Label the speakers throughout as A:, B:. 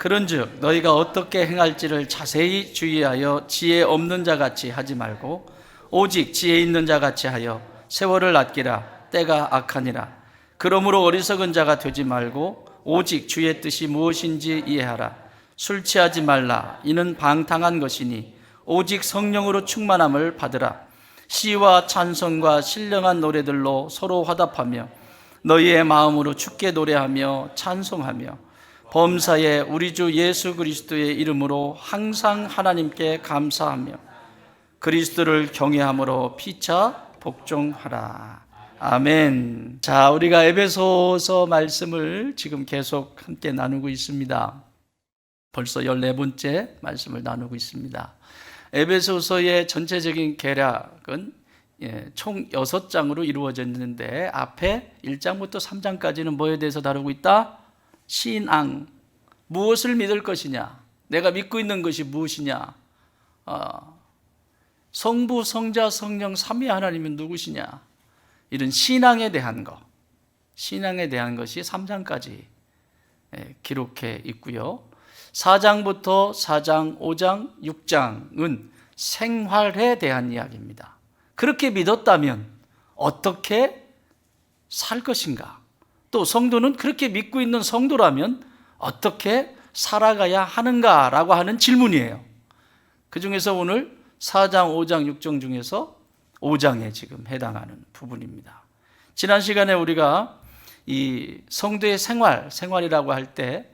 A: 그런즉 너희가 어떻게 행할지를 자세히 주의하여 지혜 없는 자 같이 하지 말고 오직 지혜 있는 자 같이 하여 세월을 아끼라. 때가 악하니라. 그러므로 어리석은 자가 되지 말고 오직 주의 뜻이 무엇인지 이해하라. 술 취하지 말라. 이는 방탕한 것이니 오직 성령으로 충만함을 받으라. 시와 찬송과 신령한 노래들로 서로 화답하며 너희의 마음으로 주께 노래하며 찬송하며 범사에 우리 주 예수 그리스도의 이름으로 항상 하나님께 감사하며 그리스도를 경외함으로 피차 복종하라. 아멘. 자, 우리가 에베소서 말씀을 지금 계속 함께 나누고 있습니다. 벌써 14번째 말씀을 나누고 있습니다. 에베소서의 전체적인 개략은 총 6장으로 이루어졌는데 앞에 1장부터 3장까지는 뭐에 대해서 다루고 있다? 신앙, 무엇을 믿을 것이냐, 내가 믿고 있는 것이 무엇이냐, 성부, 성자, 성령 삼위 하나님은 누구시냐, 이런 신앙에 대한 것, 신앙에 대한 것이 3장까지 기록해 있고요. 4장부터 4장, 5장, 6장은 생활에 대한 이야기입니다. 그렇게 믿었다면 어떻게 살 것인가? 또 성도는 그렇게 믿고 있는 성도라면 어떻게 살아가야 하는가라고 하는 질문이에요. 그 중에서 오늘 4장, 5장, 6장 중에서 5장에 지금 해당하는 부분입니다. 지난 시간에 우리가 이 성도의 생활이라고 할 때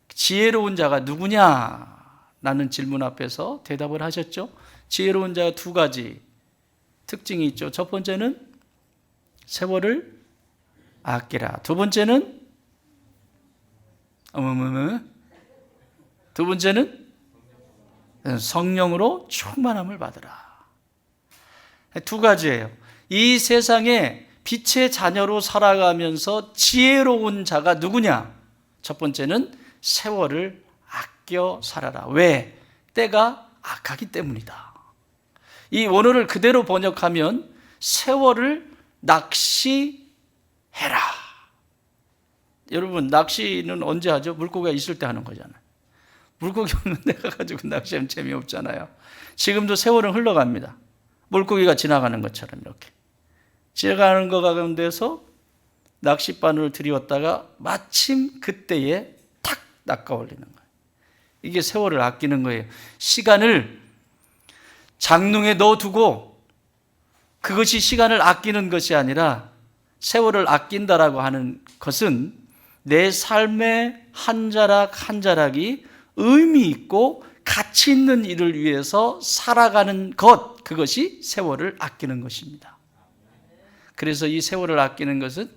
A: 지혜로운 자가 누구냐라는 질문 앞에서 대답을 하셨죠. 지혜로운 자가 두 가지 특징이 있죠. 첫 번째는 세월을 아끼라. 두 번째는 두 번째는 성령으로 충만함을 받으라. 두 가지예요. 이 세상에 빛의 자녀로 살아가면서 지혜로운 자가 누구냐? 첫 번째는 세월을 아껴 살아라. 왜? 때가 악하기 때문이다. 이 원어를 그대로 번역하면 세월을 낚시해라. 여러분, 낚시는 언제 하죠? 물고기가 있을 때 하는 거잖아요. 물고기 없는 데 가가지고 낚시하면 재미없잖아요. 지금도 세월은 흘러갑니다. 물고기가 지나가는 것처럼 이렇게 지나가는 것 가운데서 낚싯바늘을 들이웠다가 마침 그때에 탁 낚아올리는 거예요. 이게 세월을 아끼는 거예요. 시간을 장롱에 넣어두고 그것이 시간을 아끼는 것이 아니라 세월을 아낀다라고 하는 것은 내 삶의 한 자락 한 자락이 의미 있고 가치 있는 일을 위해서 살아가는 것, 그것이 세월을 아끼는 것입니다. 그래서 이 세월을 아끼는 것은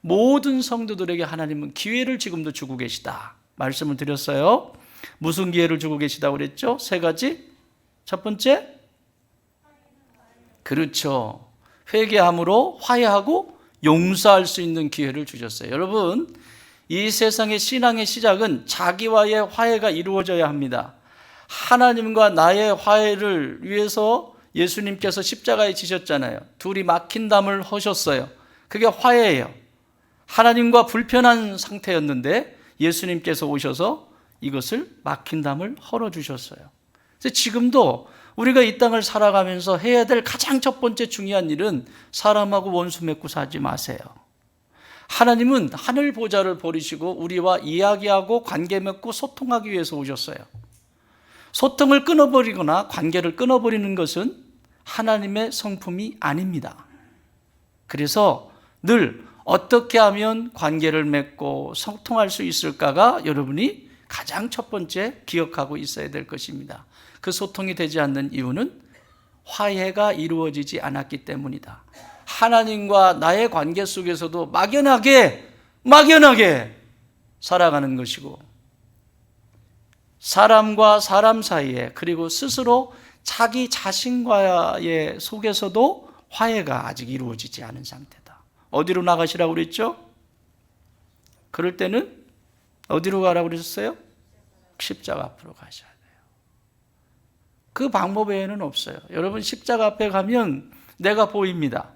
A: 모든 성도들에게 하나님은 기회를 지금도 주고 계시다 말씀을 드렸어요. 무슨 기회를 주고 계시다고 그랬죠? 세 가지. 첫 번째, 그렇죠, 회개함으로 화해하고 용서할 수 있는 기회를 주셨어요. 여러분, 이 세상의 신앙의 시작은 자기와의 화해가 이루어져야 합니다. 하나님과 나의 화해를 위해서 예수님께서 십자가에 지셨잖아요. 둘이 막힌 담을 허셨어요. 그게 화해예요. 하나님과 불편한 상태였는데 예수님께서 오셔서 이것을 막힌 담을 헐어주셨어요. 그래서 지금도 우리가 이 땅을 살아가면서 해야 될 가장 첫 번째 중요한 일은 사람하고 원수 맺고 사지 마세요. 하나님은 하늘 보좌를 버리시고 우리와 이야기하고 관계 맺고 소통하기 위해서 오셨어요. 소통을 끊어버리거나 관계를 끊어버리는 것은 하나님의 성품이 아닙니다. 그래서 늘 어떻게 하면 관계를 맺고 소통할 수 있을까가 여러분이 가장 첫 번째 기억하고 있어야 될 것입니다. 그 소통이 되지 않는 이유는 화해가 이루어지지 않았기 때문이다. 하나님과 나의 관계 속에서도 막연하게 살아가는 것이고, 사람과 사람 사이에, 그리고 스스로 자기 자신과의 속에서도 화해가 아직 이루어지지 않은 상태다. 어디로 나가시라고 그랬죠? 그럴 때는 어디로 가라고 그러셨어요? 십자가 앞으로 가셔야 돼요. 그 방법 외에는 없어요. 여러분, 십자가 앞에 가면 내가 보입니다.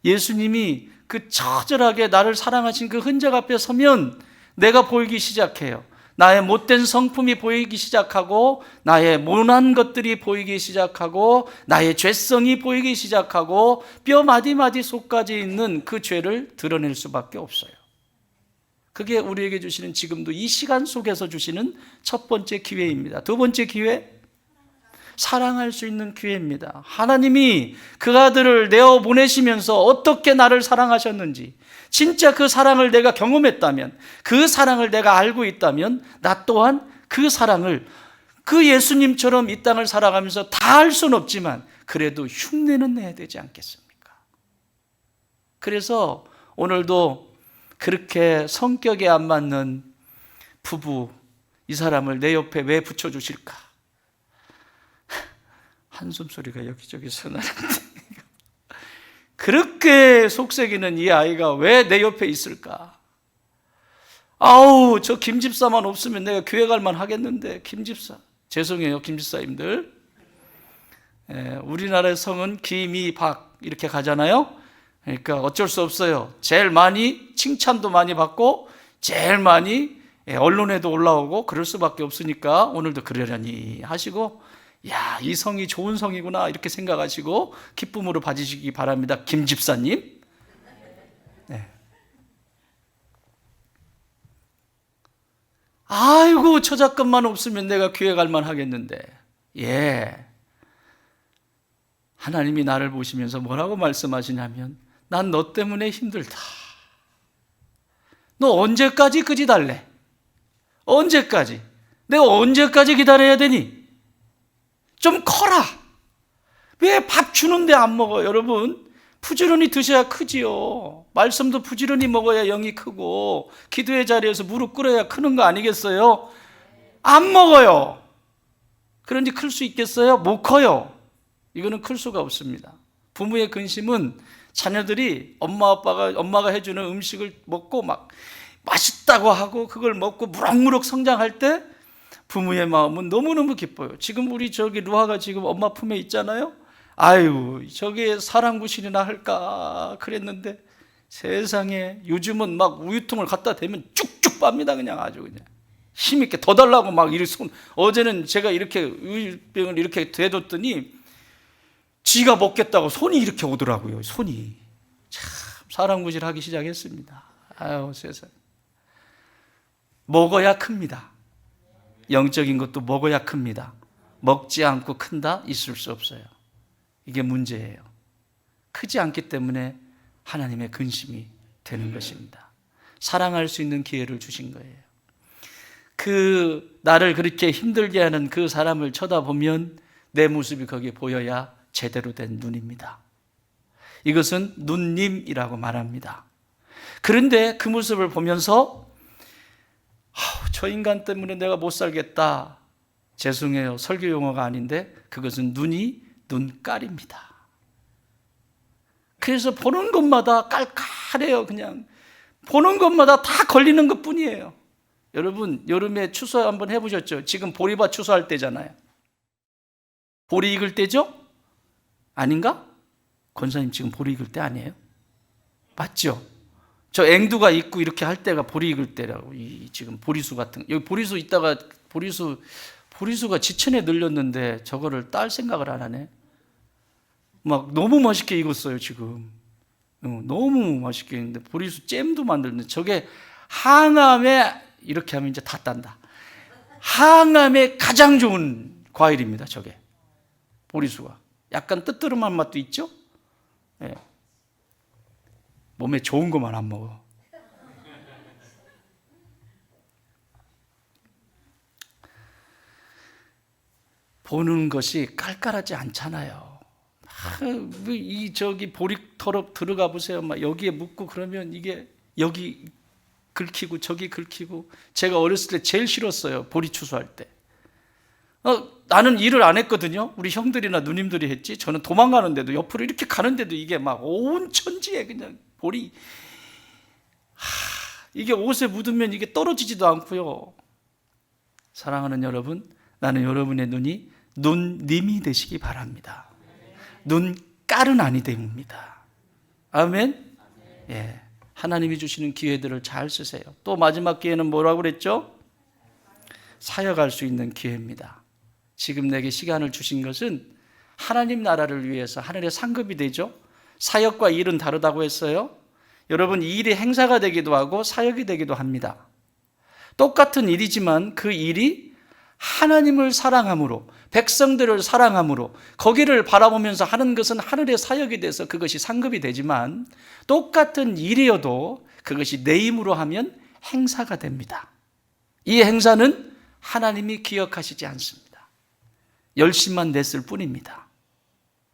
A: 예수님이 그 처절하게 나를 사랑하신 그 흔적 앞에 서면 내가 보이기 시작해요. 나의 못된 성품이 보이기 시작하고 나의 모난 것들이 보이기 시작하고 나의 죄성이 보이기 시작하고 뼈 마디마디 속까지 있는 그 죄를 드러낼 수밖에 없어요. 그게 우리에게 주시는, 지금도 이 시간 속에서 주시는 첫 번째 기회입니다. 두 번째 기회, 사랑할 수 있는 기회입니다. 하나님이 그 아들을 내어 보내시면서 어떻게 나를 사랑하셨는지, 진짜 그 사랑을 내가 경험했다면, 그 사랑을 내가 알고 있다면 나 또한 그 사랑을 그 예수님처럼 이 땅을 살아가면서 다 할 수는 없지만 그래도 흉내는 내야 되지 않겠습니까? 그래서 오늘도 그렇게 성격에 안 맞는 부부, 이 사람을 내 옆에 왜 붙여주실까? 한숨 소리가 여기저기서 나는데 그렇게 속썩이는 이 아이가 왜 내 옆에 있을까? 아우, 저 김집사만 없으면 내가 교회 갈만 하겠는데. 김집사, 죄송해요 김집사님들. 우리나라의 성은 김이박 이렇게 가잖아요. 그러니까 어쩔 수 없어요. 제일 많이 칭찬도 많이 받고 제일 많이 언론에도 올라오고 그럴 수밖에 없으니까 오늘도 그러려니 하시고, 야, 이 성이 좋은 성이구나 이렇게 생각하시고 기쁨으로 봐주시기 바랍니다. 김 집사님. 네. 아이고, 처자금만 없으면 내가 교회 갈만 하겠는데. 예, 하나님이 나를 보시면서 뭐라고 말씀하시냐면, 난 너 때문에 힘들다. 너 언제까지 그 짓 할래? 언제까지? 내가 언제까지 기다려야 되니? 좀 커라. 왜 밥 주는데 안 먹어요? 여러분, 부지런히 드셔야 크지요. 말씀도 부지런히 먹어야 영이 크고 기도의 자리에서 무릎 꿇어야 크는 거 아니겠어요? 안 먹어요. 그런지 클 수 있겠어요? 못 커요. 이거는 클 수가 없습니다. 부모의 근심은 자녀들이 엄마가 해주는 음식을 먹고 막 맛있다고 하고 그걸 먹고 무럭무럭 성장할 때 부모의 마음은 너무너무 기뻐요. 지금 우리 저기 루아가 지금 엄마 품에 있잖아요. 아유, 저게 사랑구실이나 할까 그랬는데 세상에 요즘은 막 우유통을 갖다 대면 쭉쭉 빱니다. 그냥 아주 그냥 힘있게 더 달라고 막 이렇게 손. 어제는 제가 이렇게 우유병을 이렇게 대뒀더니 지가 먹겠다고 손이 이렇게 오더라고요. 손이 참 사랑구실 하기 시작했습니다. 아유, 세상. 먹어야 큽니다. 영적인 것도 먹어야 큽니다. 먹지 않고 큰다? 있을 수 없어요. 이게 문제예요. 크지 않기 때문에 하나님의 근심이 되는 것입니다. 사랑할 수 있는 기회를 주신 거예요. 그 나를 그렇게 힘들게 하는 그 사람을 쳐다보면 내 모습이 거기에 보여야 제대로 된 눈입니다. 이것은 눈님이라고 말합니다. 그런데 그 모습을 보면서 저 인간 때문에 내가 못 살겠다. 죄송해요. 설교 용어가 아닌데 그것은 눈이 눈깔입니다. 그래서 보는 것마다 깔깔해요. 그냥 보는 것마다 다 걸리는 것뿐이에요. 여러분, 여름에 추수 한번 해보셨죠? 지금 보리밭 추수할 때잖아요. 보리 익을 때죠? 아닌가? 권사님 지금 보리 익을 때 아니에요? 맞죠? 저 앵두가 있고 이렇게 할 때가 보리 익을 때라고. 이 지금 보리수 같은, 여기 보리수 있다가 보리수가 지천에 늘렸는데 저거를 딸 생각을 안 하네. 막 너무 맛있게 익었어요 지금. 너무 맛있게 익는데 보리수 잼도 만들는데 저게 항암에 이렇게 하면 이제 다 딴다. 항암에 가장 좋은 과일입니다. 저게 보리수가 약간 뜨뜨름한 맛도 있죠. 네. 몸에 좋은 것만 안 먹어. 보는 것이 깔깔하지 않잖아요. 저기 보리터럽 들어가 보세요. 막 여기에 묻고 그러면 이게 여기 긁히고 저기 긁히고. 제가 어렸을 때 제일 싫었어요. 보리 추수할 때. 나는 일을 안 했거든요. 우리 형들이나 누님들이 했지. 저는 도망가는데도 옆으로 이렇게 가는데도 이게 막 온 천지에 그냥 보리. 이게 옷에 묻으면 이게 떨어지지도 않고요. 사랑하는 여러분, 나는 여러분의 눈이 눈님이 되시기 바랍니다. 눈깔은 아니 됩니다. 아멘. 예, 하나님이 주시는 기회들을 잘 쓰세요. 또 마지막 기회는 뭐라고 그랬죠? 사역할 수 있는 기회입니다. 지금 내게 시간을 주신 것은 하나님 나라를 위해서 하늘의 상급이 되죠. 사역과 일은 다르다고 했어요. 여러분, 이 일이 행사가 되기도 하고 사역이 되기도 합니다. 똑같은 일이지만 그 일이 하나님을 사랑함으로, 백성들을 사랑함으로 거기를 바라보면서 하는 것은 하늘의 사역이 돼서 그것이 상급이 되지만, 똑같은 일이어도 그것이 내 힘으로 하면 행사가 됩니다. 이 행사는 하나님이 기억하시지 않습니다. 열심만 냈을 뿐입니다.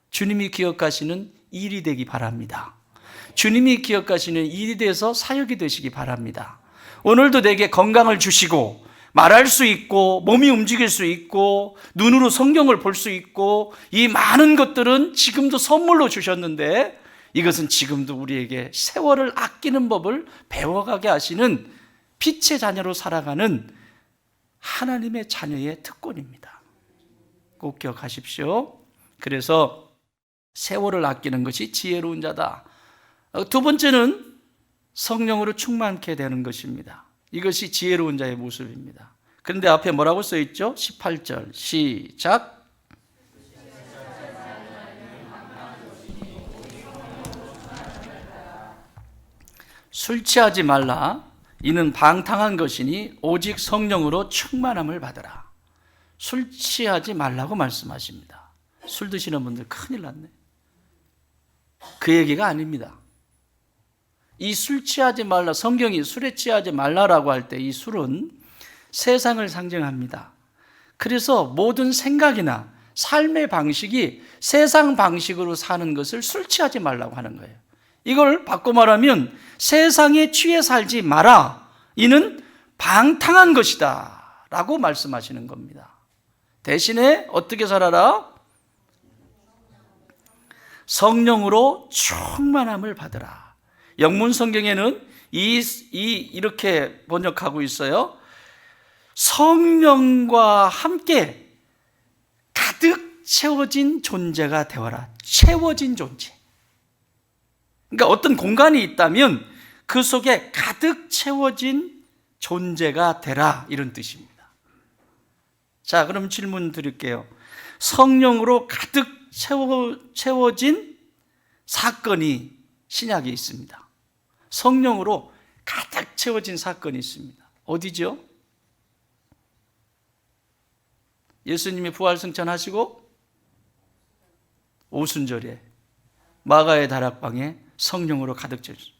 A: 주님이 기억하시는 일이 되기 바랍니다. 주님이 기억하시는 일이 돼서 사역이 되시기 바랍니다. 오늘도 내게 건강을 주시고 말할 수 있고 몸이 움직일 수 있고 눈으로 성경을 볼 수 있고, 이 많은 것들은 지금도 선물로 주셨는데, 이것은 지금도 우리에게 세월을 아끼는 법을 배워가게 하시는 빛의 자녀로 살아가는 하나님의 자녀의 특권입니다. 꼭 기억하십시오. 그래서 세월을 아끼는 것이 지혜로운 자다. 두 번째는 성령으로 충만케 되는 것입니다. 이것이 지혜로운 자의 모습입니다. 그런데 앞에 뭐라고 써 있죠? 18절 시작. 술 취하지 말라. 이는 방탕한 것이니 오직 성령으로 충만함을 받으라. 술 취하지 말라고 말씀하십니다. 술 드시는 분들 큰일 났네. 그 얘기가 아닙니다. 이 술 취하지 말라, 성경이 술에 취하지 말라라고 할 때 이 술은 세상을 상징합니다. 그래서 모든 생각이나 삶의 방식이 세상 방식으로 사는 것을 술 취하지 말라고 하는 거예요. 이걸 바꿔 말하면 세상에 취해 살지 마라. 이는 방탕한 것이다 라고 말씀하시는 겁니다. 대신에 어떻게 살아라? 성령으로 충만함을 받으라. 영문 성경에는 이렇게 번역하고 있어요. 성령과 함께 가득 채워진 존재가 되어라. 채워진 존재. 그러니까 어떤 공간이 있다면 그 속에 가득 채워진 존재가 되라, 이런 뜻입니다. 자, 그럼 질문 드릴게요. 성령으로 가득 채워진 사건이 신약에 있습니다. 성령으로 가득 채워진 사건이 있습니다. 어디죠? 예수님이 부활 승천하시고 오순절에 마가의 다락방에 성령으로 가득 채워졌습니다.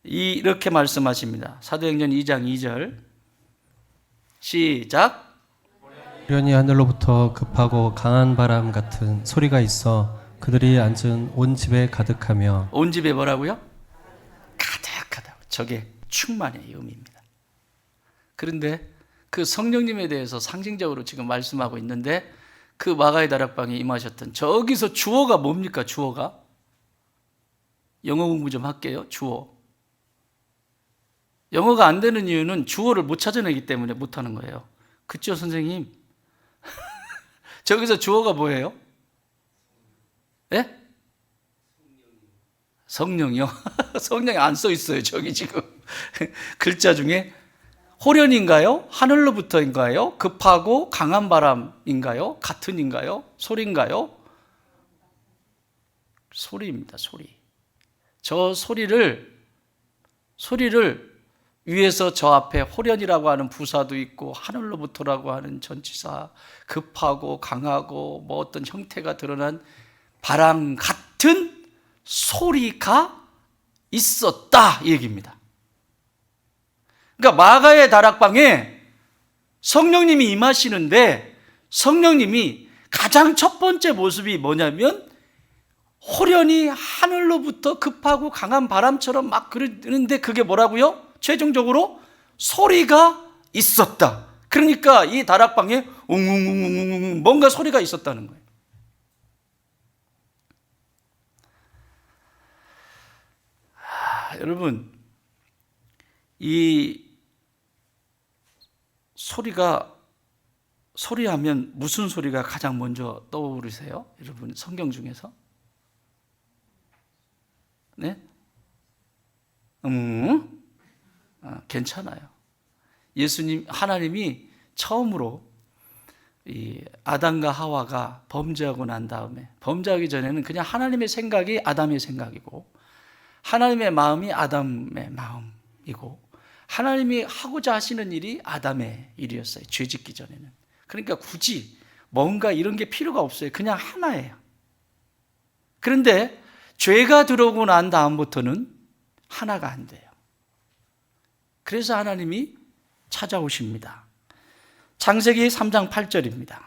A: 이렇게 말씀하십니다. 사도행전 2장 2절 시작.
B: 호련히 하늘로부터 급하고 강한 바람 같은 소리가 있어 그들이 앉은 온 집에 가득하며.
A: 온 집에 뭐라고요? 가득하다. 저게 충만의 의미입니다. 그런데 그 성령님에 대해서 상징적으로 지금 말씀하고 있는데, 그 마가의 다락방에 임하셨던 저기서 주어가 뭡니까? 주어가 영어 공부 좀 할게요. 주어. 영어가 안 되는 이유는 주어를 못 찾아내기 때문에 못하는 거예요. 그쵸, 선생님? 저기서 주어가 뭐예요? 예? 성령이요? 성령이 안 써 있어요, 저기 지금. 글자 중에. 호련인가요? 하늘로부터인가요? 급하고 강한 바람인가요? 같은인가요? 소리인가요? 소리입니다, 소리. 저 소리를 위에서 저 앞에 호련이라고 하는 부사도 있고 하늘로부터라고 하는 전치사, 급하고 강하고 뭐 어떤 형태가 드러난 바람 같은 소리가 있었다, 이 얘기입니다. 그러니까 마가의 다락방에 성령님이 임하시는데, 성령님이 가장 첫 번째 모습이 뭐냐면 호련히 하늘로부터 급하고 강한 바람처럼 막 그러는데, 그게 뭐라고요? 최종적으로 소리가 있었다. 그러니까 이 다락방에 웅웅웅웅웅 뭔가 소리가 있었다는 거예요. 여러분, 이 소리하면 무슨 소리가 가장 먼저 떠오르세요? 여러분, 성경 중에서? 네? 괜찮아요. 하나님이 처음으로 이 아담과 하와가 범죄하고 난 다음에, 범죄하기 전에는 그냥 하나님의 생각이 아담의 생각이고 하나님의 마음이 아담의 마음이고 하나님이 하고자 하시는 일이 아담의 일이었어요. 죄 짓기 전에는. 그러니까 굳이 뭔가 이런 게 필요가 없어요. 그냥 하나예요. 그런데 죄가 들어오고 난 다음부터는 하나가 안 돼요. 그래서 하나님이 찾아오십니다. 창세기 3장 8절입니다.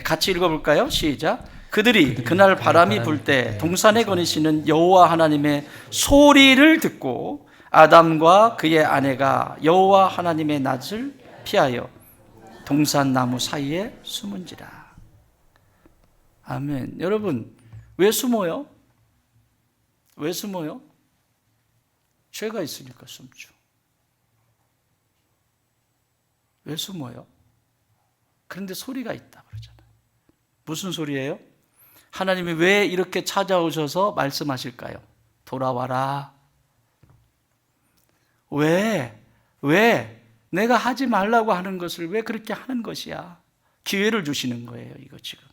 A: 같이 읽어볼까요? 시작. 그들이 그날 바람이 불 때 동산에 거니시는 여호와 하나님의 소리를 듣고 아담과 그의 아내가 여호와 하나님의 낯을 피하여 동산 나무 사이에 숨은지라. 아멘. 여러분, 왜 숨어요? 왜 숨어요? 죄가 있으니까 숨죠. 왜 숨어요? 그런데 소리가 있다 그러잖아요. 무슨 소리예요? 하나님이 왜 이렇게 찾아오셔서 말씀하실까요? 돌아와라. 왜 내가 하지 말라고 하는 것을 왜 그렇게 하는 것이야? 기회를 주시는 거예요, 이거 지금.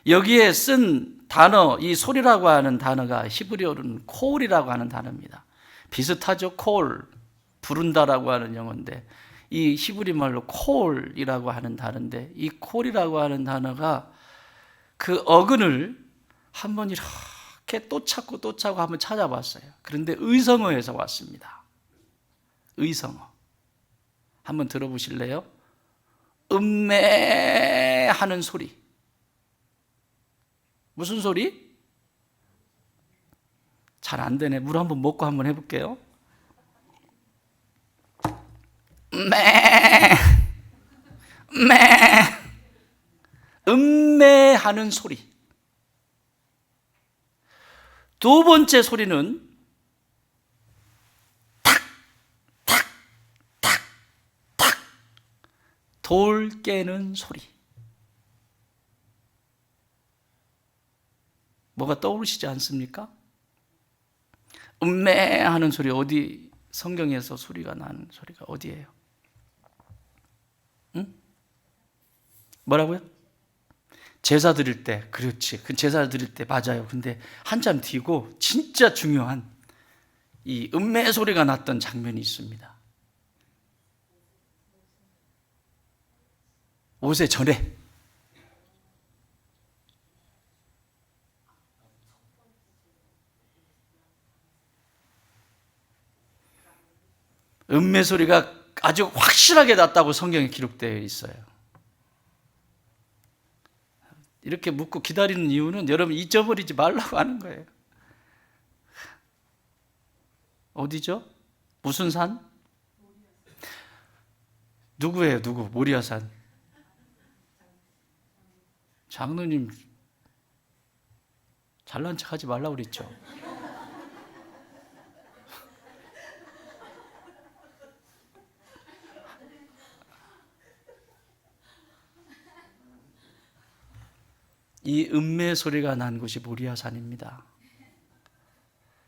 A: 여기에 쓴 단어, 이 소리라고 하는 단어가 히브리어로는 콜이라고 하는 단어입니다. 비슷하죠? 콜, 부른다라고 하는 영어인데 이 히브리 말로 콜이라고 하는 단어인데 이 콜이라고 하는 단어가 그 어근을 한번 이렇게 또 찾고 한번 찾아봤어요. 그런데 의성어에서 왔습니다. 의성어. 한번 들어보실래요? 음매하는 소리. 무슨 소리? 잘 안 되네. 물 한번 먹고 한번 해볼게요. 음매하는 소리. 두 번째 소리는 탁 돌 깨는 소리. 뭐가 떠오르시지 않습니까? 음매하는 소리, 어디 성경에서 소리가 나는 소리가 어디예요? 응? 뭐라고요? 제사 드릴 때, 그렇지. 그 제사 드릴 때 맞아요. 근데 한참 뒤고 진짜 중요한 이 음매 소리가 났던 장면이 있습니다. 모세 전에. 음매 소리가 아주 확실하게 났다고 성경에 기록되어 있어요. 이렇게 묻고 기다리는 이유는 여러분 잊어버리지 말라고 하는 거예요. 어디죠? 무슨 산? 누구예요? 누구? 모리아산. 장로님 잘난 척 하지 말라고 그랬죠. 이 음매 소리가 난 곳이 모리아산입니다.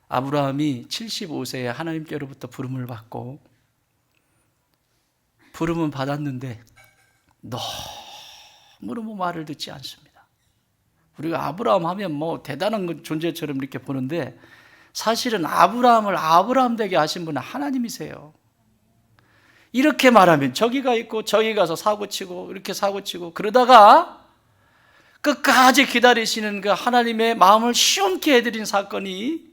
A: 아브라함이 75세에 하나님께로부터 부름을 받고 부름은 받았는데 너무너무 말을 듣지 않습니다. 우리가 아브라함 하면 뭐 대단한 존재처럼 이렇게 보는데 사실은 아브라함을 아브라함 되게 하신 분은 하나님이세요. 이렇게 말하면 저기가 있고 저기 가서 사고치고 이렇게 사고치고 그러다가 끝까지 기다리시는 그 하나님의 마음을 시원케 해드린 사건이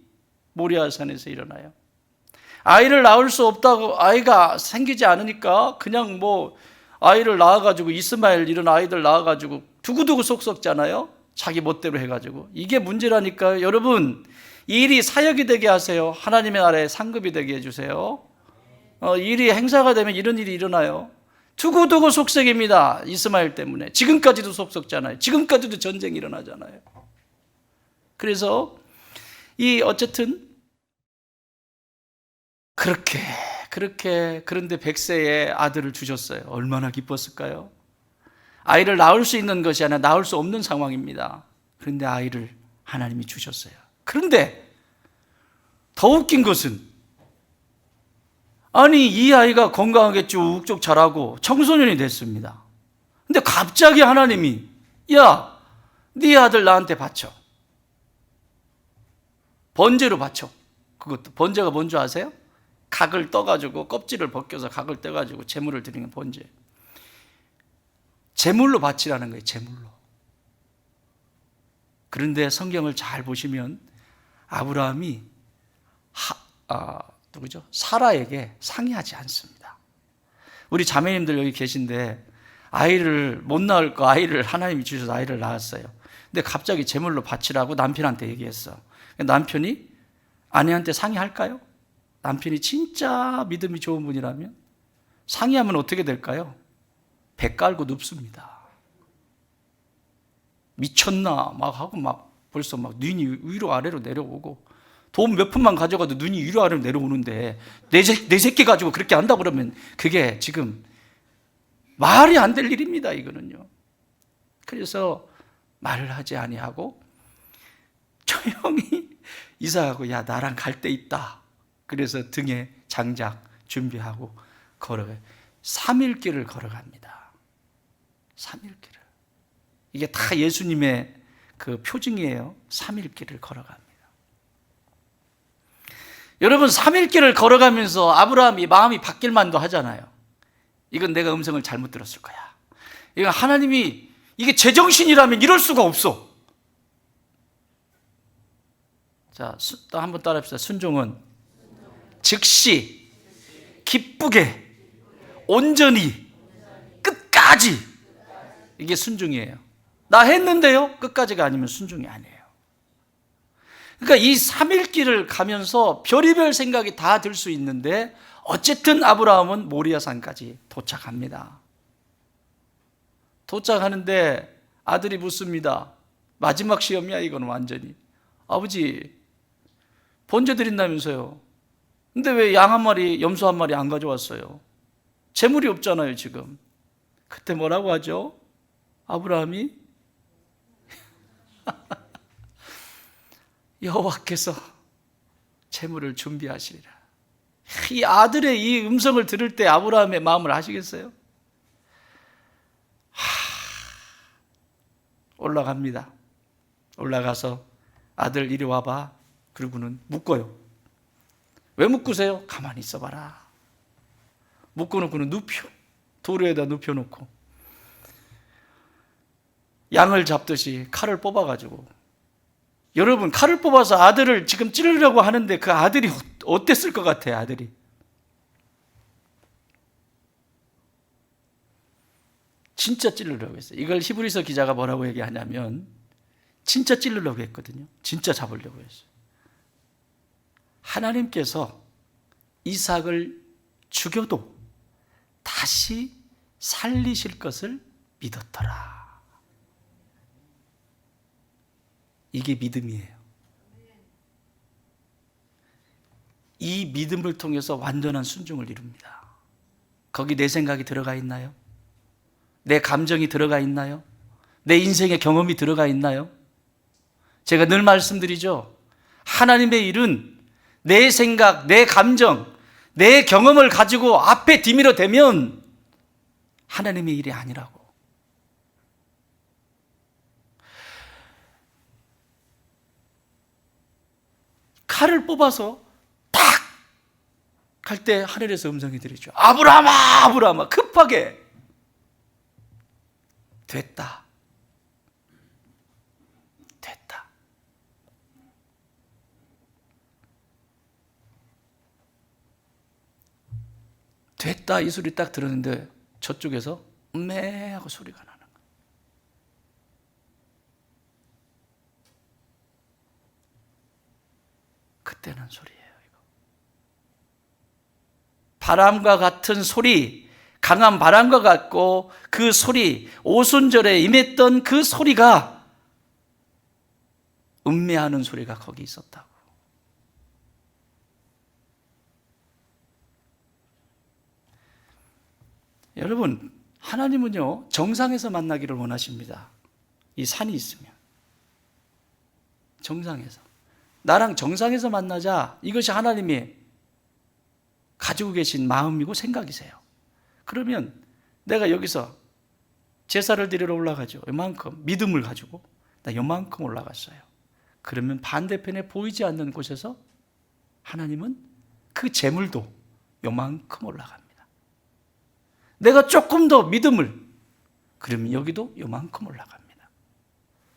A: 모리아산에서 일어나요. 아이를 낳을 수 없다고, 아이가 생기지 않으니까 그냥 뭐 아이를 낳아가지고 이스마엘 이런 아이들 낳아가지고 두고두고 속 썩잖아요. 자기 멋대로 해가지고. 이게 문제라니까요. 여러분, 이 일이 사역이 되게 하세요. 하나님의 나라에 상급이 되게 해주세요. 일이 행사가 되면 이런 일이 일어나요. 두고두고 속썩입니다. 이스마엘 때문에. 지금까지도 속썩잖아요. 지금까지도 전쟁이 일어나잖아요. 그래서 어쨌든 그런데 100세의 아들을 주셨어요. 얼마나 기뻤을까요? 아이를 낳을 수 있는 것이 아니라 낳을 수 없는 상황입니다. 그런데 아이를 하나님이 주셨어요. 그런데 더 웃긴 것은 아니, 이 아이가 건강하게 쭉쭉 자라고 청소년이 됐습니다. 근데 갑자기 하나님이, 야, 네 아들 나한테 바쳐. 번제로 바쳐. 그것도 번제가 뭔 줄 아세요? 각을 떠가지고 껍질을 벗겨서 각을 떠가지고 제물을 드리는 번제. 제물로 바치라는 거예요. 제물로. 그런데 성경을 잘 보시면 아브라함이 누구죠? 사라에게 상의하지 않습니다. 우리 자매님들 여기 계신데 아이를 못 낳을 거 아이를 하나님이 주셔서 아이를 낳았어요. 근데 갑자기 제물로 바치라고 남편한테 얘기했어. 남편이 아내한테 상의할까요? 남편이 진짜 믿음이 좋은 분이라면 상의하면 어떻게 될까요? 배 깔고 눕습니다. 미쳤나 막 하고 막 벌써 막 눈이 위로 아래로 내려오고, 돈 몇 푼만 가져가도 눈이 위로 아래로 내려오는데 내 새끼 가지고 그렇게 한다 그러면 그게 지금 말이 안 될 일입니다. 이거는요. 그래서 말을 하지 아니하고 조용히 이사하고, 야, 나랑 갈 데 있다. 그래서 등에 장작 준비하고 걸어가요. 3일 길을 걸어갑니다. 3일 길을. 이게 다 예수님의 그 표징이에요. 3일 길을 걸어갑니다. 여러분, 3일 길을 걸어가면서 아브라함이 마음이 바뀔 만도 하잖아요. 이건 내가 음성을 잘못 들었을 거야. 이건 하나님이, 이게 제정신이라면 이럴 수가 없어. 자, 또 한번 따라합시다. 순종은 즉시, 기쁘게, 온전히, 끝까지. 이게 순종이에요. 나 했는데요? 끝까지가 아니면 순종이 아니에요. 그러니까 이 3일 길을 가면서 별의별 생각이 다 들 수 있는데 어쨌든 아브라함은 모리아산까지 도착합니다. 도착하는데 아들이 묻습니다. 마지막 시험이야 이건 완전히. 아버지, 번제 드린다면서요. 근데 왜 양 한 마리, 염소 한 마리 안 가져왔어요? 재물이 없잖아요 지금. 그때 뭐라고 하죠? 아브라함이 여호와께서 재물을 준비하시리라. 이 아들의 이 음성을 들을 때 아브라함의 마음을 아시겠어요? 올라갑니다. 올라가서 아들 이리 와봐. 그러고는 묶어요. 왜 묶으세요? 가만히 있어봐라. 묶어놓고는 눕혀. 도로에다 눕혀놓고 양을 잡듯이 칼을 뽑아가지고, 여러분, 칼을 뽑아서 아들을 지금 찌르려고 하는데 그 아들이 어땠을 것 같아요? 아들이 진짜 찌르려고 했어요. 이걸 히브리서 기자가 뭐라고 얘기하냐면 진짜 찌르려고 했거든요. 진짜 잡으려고 했어요. 하나님께서 이삭을 죽여도 다시 살리실 것을 믿었더라. 이게 믿음이에요. 이 믿음을 통해서 완전한 순종을 이룹니다. 거기 내 생각이 들어가 있나요? 내 감정이 들어가 있나요? 내 인생의 경험이 들어가 있나요? 제가 늘 말씀드리죠. 하나님의 일은 내 생각, 내 감정, 내 경험을 가지고 앞에 뒤밀어 대면 하나님의 일이 아니라고. 칼을 뽑아서 딱 갈 때 하늘에서 음성이 들리죠. 아브라함아, 아브라함아, 급하게. 됐다. 됐다. 됐다 이 소리 딱 들었는데 저쪽에서 음메 하고 소리가 나는 거예요. 그때는 소리예요. 이거. 바람과 같은 소리, 강한 바람과 같고 그 소리, 오순절에 임했던 그 소리가 음메하는 소리가 거기 있었다고. 여러분, 하나님은요 정상에서 만나기를 원하십니다. 이 산이 있으면 정상에서, 나랑 정상에서 만나자. 이것이 하나님의 가지고 계신 마음이고 생각이세요. 그러면 내가 여기서 제사를 드리러 올라가죠. 이만큼 믿음을 가지고 나 이만큼 올라갔어요. 그러면 반대편에 보이지 않는 곳에서 하나님은 그 재물도 요만큼 올라갑니다. 내가 조금 더 믿음을, 그러면 여기도 요만큼 올라갑니다.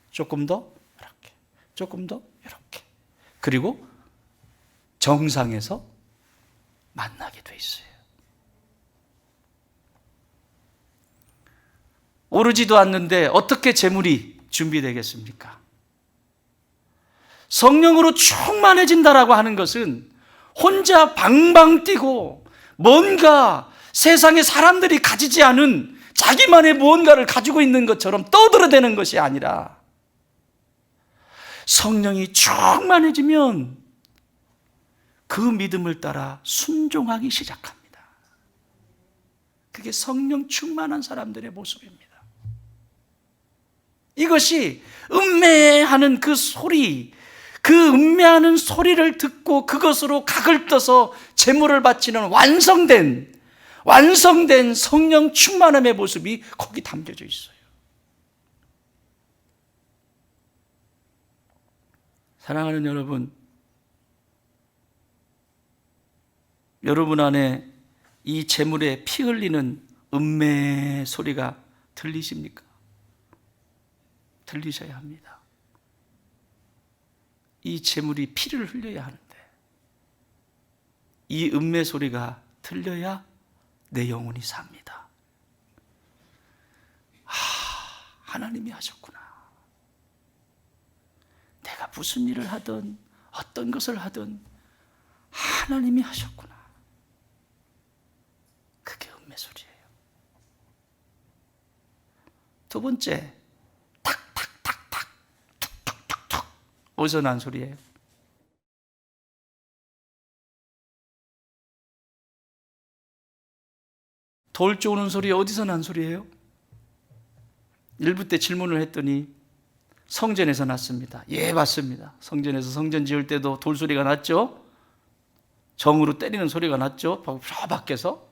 A: 조금 더 이렇게, 조금 더 이렇게. 그리고 정상에서 만나게 돼 있어요. 오르지도 않는데 어떻게 재물이 준비되겠습니까? 성령으로 충만해진다라고 하는 것은 혼자 방방 뛰고 뭔가 세상의 사람들이 가지지 않은 자기만의 무언가를 가지고 있는 것처럼 떠들어대는 것이 아니라 성령이 충만해지면 그 믿음을 따라 순종하기 시작합니다. 그게 성령 충만한 사람들의 모습입니다. 이것이 음매하는 그 소리, 그 음매하는 소리를 듣고 그것으로 각을 떠서 제물을 바치는 완성된 성령 충만함의 모습이 거기 담겨져 있어요. 사랑하는 여러분, 여러분 안에 이 제물에 피 흘리는 음매 소리가 들리십니까? 들리셔야 합니다. 이 제물이 피를 흘려야 하는데 이 음매 소리가 들려야 내 영혼이 삽니다. 하나님이 하셨구나. 내가 무슨 일을 하든 어떤 것을 하든 하나님이 하셨구나. 그게 음매 소리예요. 두 번째, 탁탁탁탁 툭툭툭툭 어디서 난 소리예요? 돌 쪼는 소리 어디서 난 소리예요? 일부 때 질문을 했더니 성전에서 났습니다. 예, 맞습니다. 성전에서 성전 지을 때도 돌 소리가 났죠? 정으로 때리는 소리가 났죠? 저 밖에서.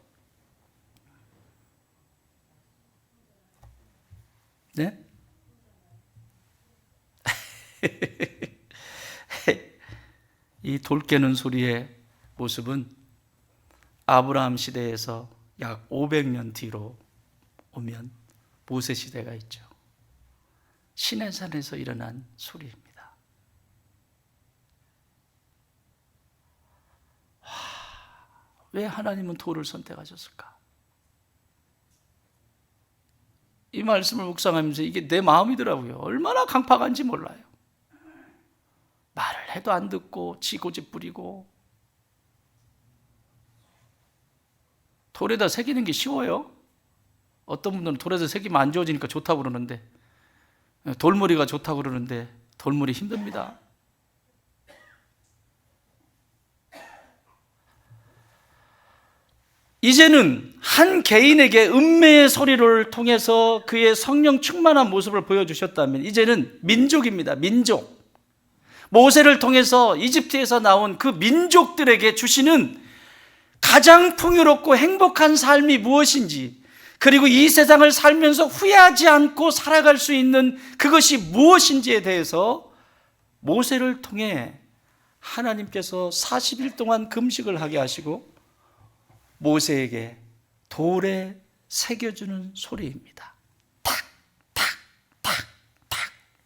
A: 네? 이 돌 깨는 소리의 모습은 아브라함 시대에서 약 500년 뒤로 오면 모세 시대가 있죠. 시내산에서 일어난 소리입니다. 왜 하나님은 돌을 선택하셨을까? 이 말씀을 묵상하면서 이게 내 마음이더라고요. 얼마나 강팍한지 몰라요. 말을 해도 안 듣고 지 고집 부리고. 돌에다 새기는 게 쉬워요? 어떤 분들은 돌에다 새기면 안 좋아지니까 좋다고 그러는데, 돌머리가 좋다고 그러는데 돌머리 힘듭니다. 이제는 한 개인에게 음매의 소리를 통해서 그의 성령 충만한 모습을 보여주셨다면 이제는 민족입니다. 민족. 모세를 통해서 이집트에서 나온 그 민족들에게 주시는 가장 풍요롭고 행복한 삶이 무엇인지, 그리고 이 세상을 살면서 후회하지 않고 살아갈 수 있는 그것이 무엇인지에 대해서 모세를 통해 하나님께서 40일 동안 금식을 하게 하시고 모세에게 돌에 새겨주는 소리입니다. 탁, 탁, 탁, 탁,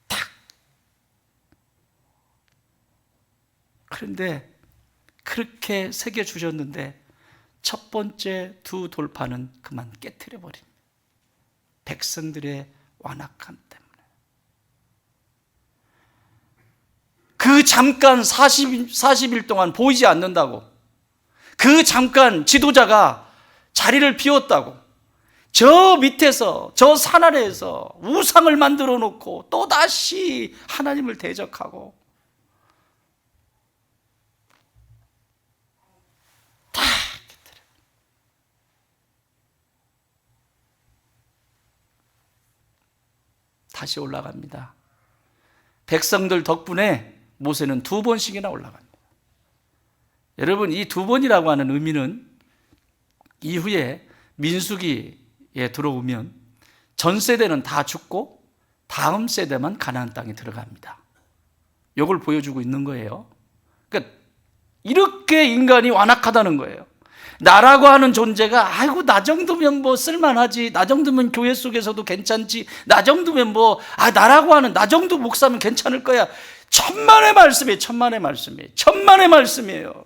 A: 탁. 그런데 그렇게 새겨주셨는데 첫 번째 두 돌판은 그만 깨트려버립니다. 백성들의 완악함 때문에. 그 잠깐 40일 동안 보이지 않는다고, 그 잠깐 지도자가 자리를 비웠다고, 저 밑에서 저 산 아래에서 우상을 만들어 놓고 또다시 하나님을 대적하고 다시 올라갑니다. 백성들 덕분에 모세는 2번씩이나 올라갑니다. 여러분, 이 2번이라고 하는 의미는 이후에 민수기에 들어오면 전 세대는 다 죽고 다음 세대만 가나안 땅에 들어갑니다. 이걸 보여주고 있는 거예요. 그러니까 이렇게 인간이 완악하다는 거예요. 나라고 하는 존재가 아이고 나 정도면 뭐 쓸만하지, 나 정도면 교회 속에서도 괜찮지, 나 정도면 뭐 나라고 하는 나 정도 목사면 괜찮을 거야. 천만의 말씀이에요. 천만의 말씀이에요. 천만의 말씀이에요.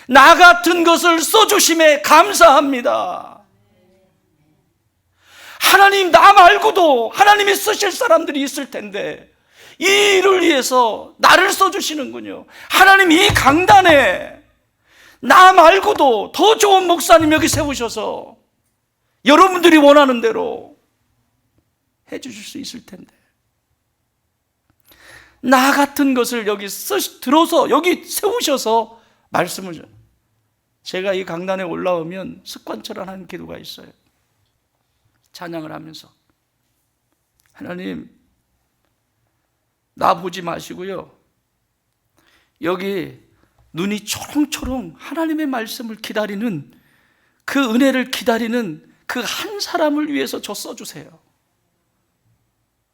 A: 나 같은 것을 써주심에 감사합니다. 하나님, 나 말고도 하나님이 쓰실 사람들이 있을 텐데 이 일을 위해서 나를 써주시는군요. 하나님, 이 강단에 나 말고도 더 좋은 목사님 여기 세우셔서 여러분들이 원하는 대로 해주실 수 있을 텐데 나 같은 것을 여기 들어서 여기 세우셔서 말씀을 줘. 제가 이 강단에 올라오면 습관처럼 하는 기도가 있어요. 찬양을 하면서 하나님, 나 보지 마시고요, 여기 눈이 초롱초롱 하나님의 말씀을 기다리는, 그 은혜를 기다리는 그 한 사람을 위해서 저 써주세요.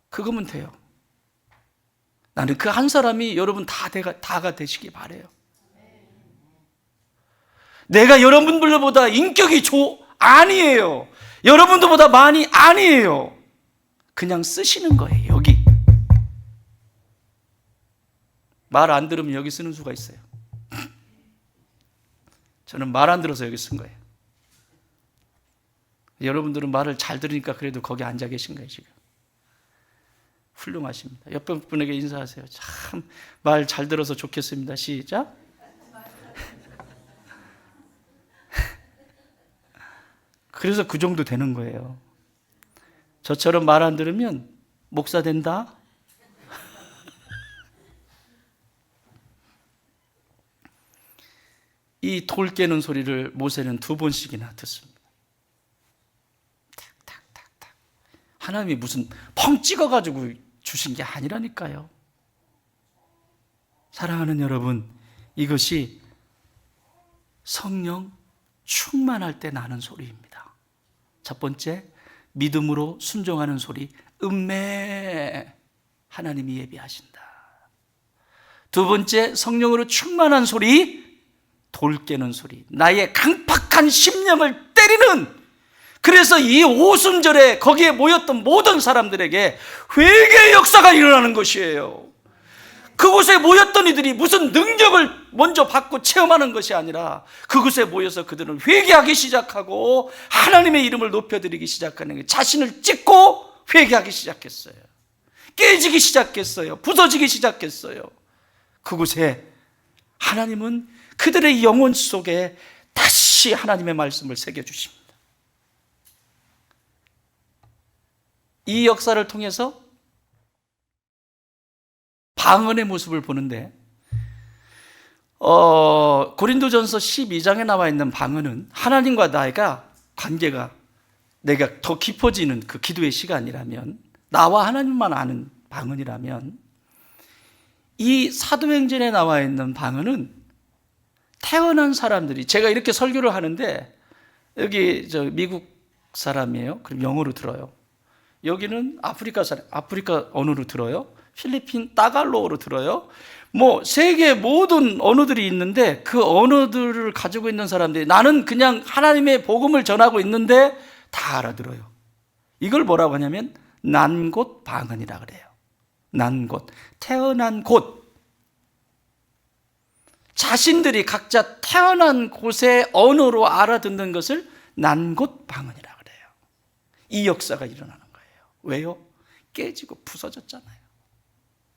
A: 그거면 돼요. 나는 그 한 사람이 여러분 다가 되시기 바래요. 내가 여러분들보다 인격이 아니에요. 여러분들보다 많이 아니에요. 그냥 쓰시는 거예요. 여기 말 안 들으면 여기 쓰는 수가 있어요. 저는 말 안 들어서 여기 쓴 거예요. 여러분들은 말을 잘 들으니까 그래도 거기 앉아 계신 거예요. 지금 훌륭하십니다. 옆에 분에게 인사하세요. 참 말 잘 들어서 좋겠습니다. 시작. 그래서 그 정도 되는 거예요. 저처럼 말 안 들으면 목사 된다? 이 돌 깨는 소리를 모세는 2번씩이나 듣습니다. 탁탁탁탁. 하나님이 무슨 펑 찍어가지고 주신 게 아니라니까요. 사랑하는 여러분, 이것이 성령 충만할 때 나는 소리입니다. 첫 번째, 믿음으로 순종하는 소리, 음매, 하나님이 예비하신다. 두 번째, 성령으로 충만한 소리, 돌 깨는 소리, 나의 강팍한 심령을 때리는. 그래서 이 오순절에 거기에 모였던 모든 사람들에게 회개의 역사가 일어나는 것이에요. 그곳에 모였던 이들이 무슨 능력을 먼저 받고 체험하는 것이 아니라 그곳에 모여서 그들은 회개하기 시작하고 하나님의 이름을 높여드리기 시작하는 게, 자신을 찢고 회개하기 시작했어요. 깨지기 시작했어요. 부서지기 시작했어요. 그곳에 하나님은 그들의 영혼 속에 다시 하나님의 말씀을 새겨주십니다. 이 역사를 통해서 방언의 모습을 보는데, 고린도전서 12장에 나와 있는 방언은 하나님과 나가 관계가 내가 더 깊어지는 그 기도의 시간이라면, 나와 하나님만 아는 방언이라면, 이 사도행전에 나와 있는 방언은 태어난 사람들이, 제가 이렇게 설교를 하는데 여기 미국 사람이에요. 그럼 영어로 들어요. 여기는 아프리카 사람, 아프리카 언어로 들어요. 필리핀 따갈로어로 들어요. 뭐 세계 모든 언어들이 있는데 그 언어들을 가지고 있는 사람들이, 나는 그냥 하나님의 복음을 전하고 있는데 다 알아들어요. 이걸 뭐라고 하냐면 난 곳 방언이라 그래요. 난 곳, 태어난 곳. 자신들이 각자 태어난 곳의 언어로 알아듣는 것을 난 곳 방언이라 그래요. 이 역사가 일어나는 거예요. 왜요? 깨지고 부서졌잖아요.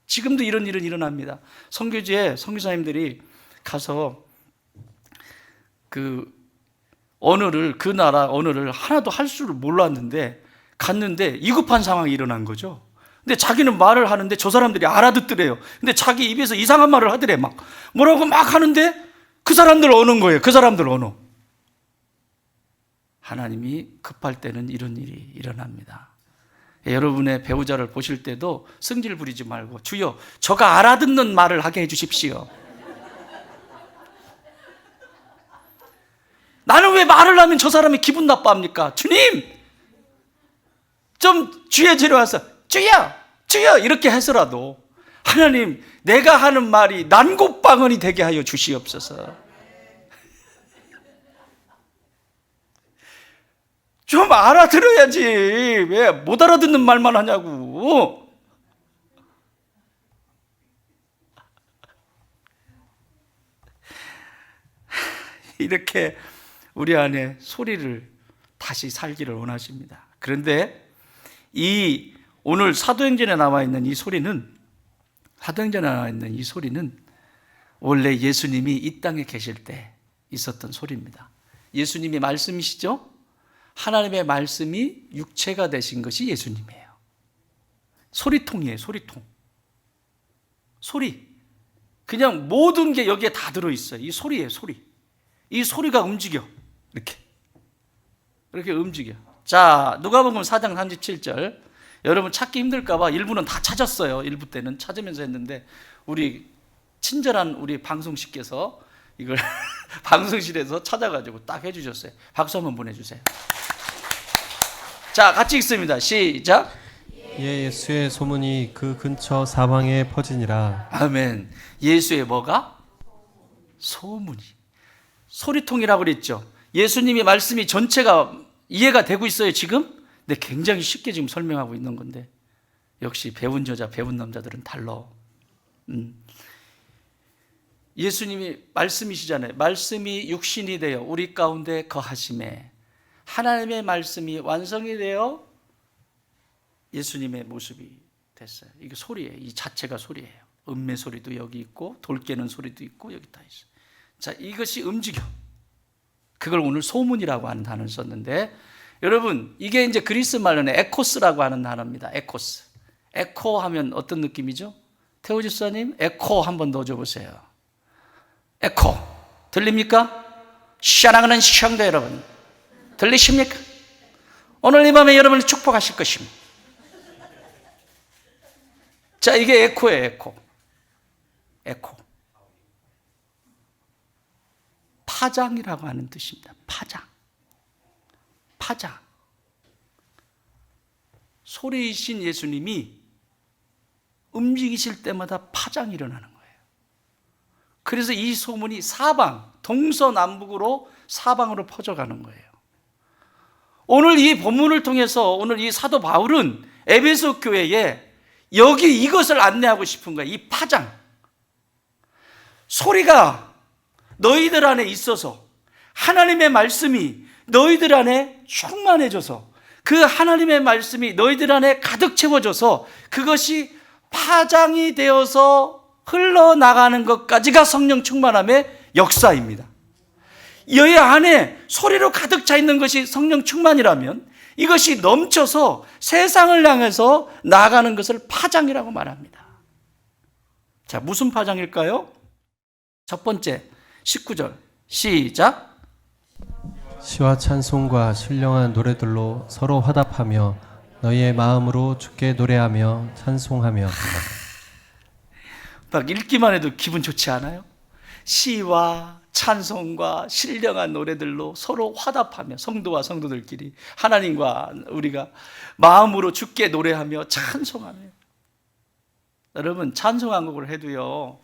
A: 지금도 이런 일은 일어납니다. 선교지에 선교사님들이 가서 그 언어를, 그 나라 언어를 하나도 할 줄을 몰랐는데 갔는데 위급한 상황이 일어난 거죠. 근데 자기는 말을 하는데 저 사람들이 알아듣더래요. 근데 자기 입에서 이상한 말을 하더래. 막 뭐라고 막 하는데 그 사람들 언어인 거예요. 그 사람들 언어. 하나님이 급할 때는 이런 일이 일어납니다. 여러분의 배우자를 보실 때도 승질 부리지 말고, 주여 저가 알아듣는 말을 하게 해 주십시오. 나는 왜 말을 하면 저 사람이 기분 나빠합니까? 주님, 좀 주의 제로 와서 주여, 주여 이렇게 해서라도 하나님, 내가 하는 말이 난곡방언이 되게 하여 주시옵소서. 좀 알아들어야지. 왜 못 알아듣는 말만 하냐고. 이렇게 우리 안에 소리를 다시 살기를 원하십니다. 그런데 이 오늘 사도행전에 나와 있는 이 소리는, 사도행전에 나와 있는 이 소리는 원래 예수님이 이 땅에 계실 때 있었던 소리입니다. 예수님이 말씀이시죠? 하나님의 말씀이 육체가 되신 것이 예수님이에요. 소리통이에요, 소리통. 소리. 그냥 모든 게 여기에 다 들어있어요. 이 소리예요, 소리. 이 소리가 움직여. 이렇게 움직여. 자, 누가복음 4장 37절. 여러분 찾기 힘들까봐 일부는 다 찾았어요. 일부 때는 찾으면서 했는데 우리 친절한 우리 방송식께서 이걸 방송실에서 찾아가지고 딱 해주셨어요. 박수 한번 보내주세요. 자, 같이 읽습니다. 시작.
B: 예수의 소문이 그 근처 사방에 퍼지니라.
A: 아멘. 예수의 뭐가? 소문이. 소리통이라고 그랬죠. 예수님이 말씀이 전체가 이해가 되고 있어요, 지금? 근데 굉장히 쉽게 지금 설명하고 있는 건데 역시 배운 여자, 배운 남자들은 달라. 예수님이 말씀이시잖아요. 말씀이 육신이 되어 우리 가운데 거하심에 하나님의 말씀이 완성이 되어 예수님의 모습이 됐어요. 이게 소리예요. 이 자체가 소리예요. 음매 소리도 여기 있고 돌 깨는 소리도 있고 여기 다 있어요. 자, 이것이 움직여. 그걸 오늘 소문이라고 하는 단어를 썼는데 여러분, 이게 이제 그리스 말로는 에코스라고 하는 단어입니다. 에코스. 에코 하면 어떤 느낌이죠? 태호 집사님, 에코 한번 넣어줘 보세요. 에코. 들립니까? 사랑하는 시청자 여러분, 들리십니까? 오늘 이 밤에 여러분을 축복하실 것입니다. 자, 이게 에코예요, 에코. 에코. 파장이라고 하는 뜻입니다. 파장. 파장. 소리이신 예수님이 움직이실 때마다 파장이 일어나는 거예요. 그래서 이 소문이 사방, 동서남북으로 사방으로 퍼져가는 거예요. 오늘 이 본문을 통해서 오늘 이 사도 바울은 에베소 교회에 여기 이것을 안내하고 싶은 거예요. 이 파장. 소리가 너희들 안에 있어서 하나님의 말씀이 너희들 안에 충만해져서 그 하나님의 말씀이 너희들 안에 가득 채워져서 그것이 파장이 되어서 흘러나가는 것까지가 성령 충만함의 역사입니다. 여기 안에 소리로 가득 차 있는 것이 성령 충만이라면 이것이 넘쳐서 세상을 향해서 나가는 것을 파장이라고 말합니다. 자, 무슨 파장일까요? 첫 번째, 19절 시작.
B: 시와 찬송과 신령한 노래들로 서로 화답하며 너희의 마음으로 주께 노래하며 찬송하며.
A: 막 읽기만 해도 기분 좋지 않아요? 시와 찬송과 신령한 노래들로 서로 화답하며 성도와 성도들끼리 하나님과 우리가 마음으로 주께 노래하며 찬송하며. 여러분, 찬송 한 곡을 해도요,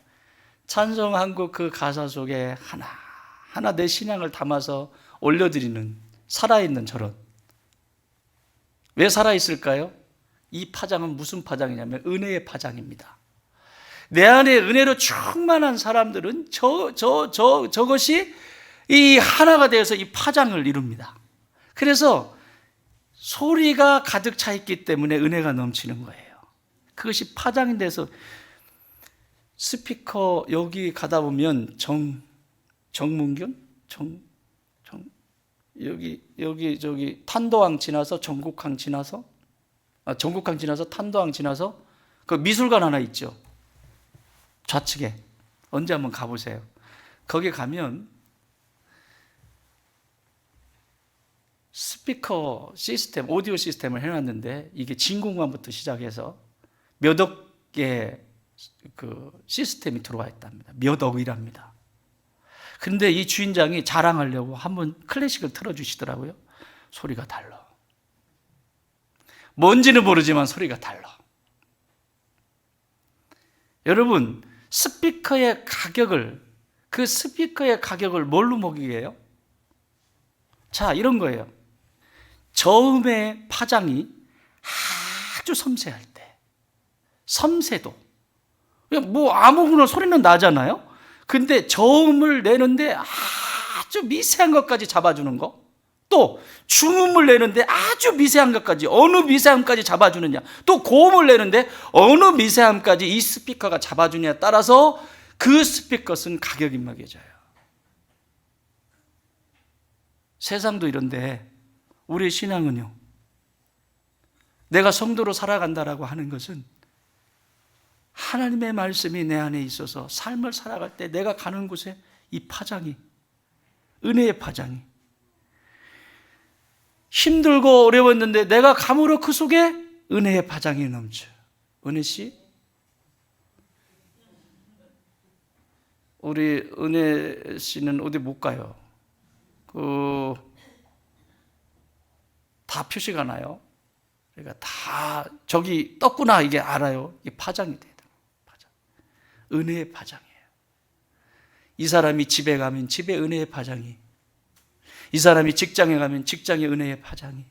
A: 찬송 한 곡 그 가사 속에 하나 내 신앙을 담아서 올려드리는 살아있는 저런. 왜 살아있을까요? 이 파장은 무슨 파장이냐면 은혜의 파장입니다. 내 안에 은혜로 충만한 사람들은 저것이 이 하나가 되어서 이 파장을 이룹니다. 그래서 소리가 가득 차 있기 때문에 은혜가 넘치는 거예요. 그것이 파장이 돼서 스피커 여기 가다 보면 정문균? 여기 저기 탄도항 지나서 전국항 지나서 전국항 지나서 탄도항 지나서 그 미술관 하나 있죠. 좌측에. 언제 한번 가보세요. 거기 가면 스피커 시스템, 오디오 시스템을 해놨는데 이게 진공관부터 시작해서 몇 억의 그 시스템이 들어와 있답니다. 몇 억이랍니다. 근데 이 주인장이 자랑하려고 한번 클래식을 틀어주시더라고요. 소리가 달라. 뭔지는 모르지만 소리가 달라. 여러분, 스피커의 가격을, 그 스피커의 가격을 뭘로 먹이게요? 자, 이런 거예요. 저음의 파장이 아주 섬세할 때, 섬세도. 그냥 뭐 아무거나 소리는 나잖아요. 근데 저음을 내는데 아주 미세한 것까지 잡아주는 거. 또 중음을 내는데 아주 미세한 것까지, 어느 미세함까지 잡아주느냐. 또 고음을 내는데 어느 미세함까지 이 스피커가 잡아주냐에 따라서 그 스피커는 가격이 매겨져요. 세상도 이런데 우리의 신앙은요, 내가 성도로 살아간다라고 하는 것은 하나님의 말씀이 내 안에 있어서 삶을 살아갈 때 내가 가는 곳에 이 파장이, 은혜의 파장이, 힘들고 어려웠는데 내가 감으로 그 속에 은혜의 파장이 넘쳐요. 은혜 씨? 우리 은혜 씨는 어디 못 가요. 다 표시가 나요. 그러니까 다 저기 떴구나 이게 알아요. 이게 파장이 돼요. 파장. 은혜의 파장이에요. 이 사람이 집에 가면 집에 은혜의 파장이, 이 사람이 직장에 가면 직장에 은혜의 파장이,